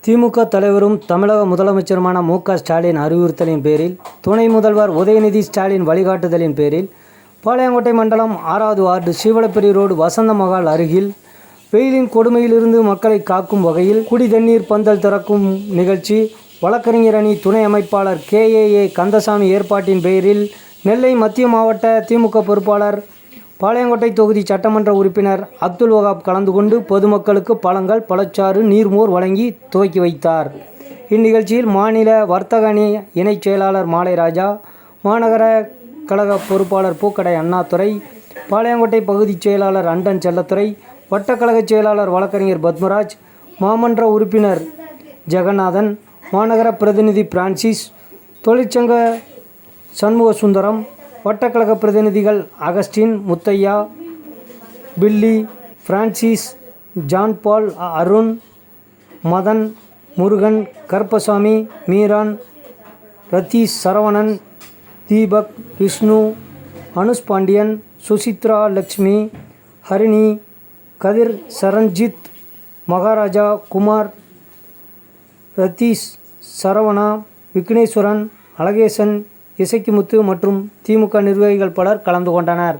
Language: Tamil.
திமுக தலைவரும் தமிழக முதலமைச்சருமான மு.க.ஸ்டாலின் அறிவுறுத்தலின் பேரில் துணை முதல்வர் உதயநிதி ஸ்டாலின் வழிகாட்டுதலின் பேரில் பாளையங்கோட்டை மண்டலம் 6வது வார்டு சீவலப்பேரி ரோடு வசந்த மகால் அருகில் வெயிலின் கொடுமையிலிருந்து மக்களை காக்கும் வகையில் குடி தண்ணீர் பந்தல் திறக்கும் நிகழ்ச்சி வழக்கறிஞர் அணி துணை அமைப்பாளர் KAA கந்தசாமி ஏற்பாட்டின் பெயரில் நெல்லை மத்திய மாவட்ட திமுக பொறுப்பாளர் பாளையங்கோட்டை தொகுதி சட்டமன்ற உறுப்பினர் அப்துல் வகாப் கலந்து கொண்டு பொதுமக்களுக்கு பழங்கள், பழச்சாறு, நீர்மோர் வழங்கி துவக்கி வைத்தார். இந்நிகழ்ச்சியில் மாநில வர்த்தக அணி இணைச் செயலாளர் மாலைராஜா, மாநகர கழக பொறுப்பாளர் பூக்கடை அண்ணாதுரை, பாளையங்கோட்டை பகுதி செயலாளர் அண்டன் செல்லத்துறை, வட்டக்கழக செயலாளர் வழக்கறிஞர் பத்மராஜ், மாமன்ற உறுப்பினர் ஜெகநாதன், மாநகர பிரதிநிதி பிரான்சிஸ், தொழிற்சங்க சண்முகசுந்தரம், வட்டக்கழக பிரதிநிதிகள் அகஸ்டின், முத்தையா, பில்லி, பிரான்சிஸ், ஜான்பால், அருண், மதன், முருகன், கருப்பசாமி, மீரான், ரதீஷ், சரவணன், தீபக், விஷ்ணு, அனுஷ் பாண்டியன், சுசித்ரா, லட்சுமி, ஹரிணி, கதிர், சரண்ஜித், மகாராஜா, குமார், ரதீஷ், சரவணா, விக்னேஸ்வரன், அழகேசன், இசக்கிமுத்து மற்றும் திமுக நிர்வாகிகள் பலர் கலந்து கொண்டனர்.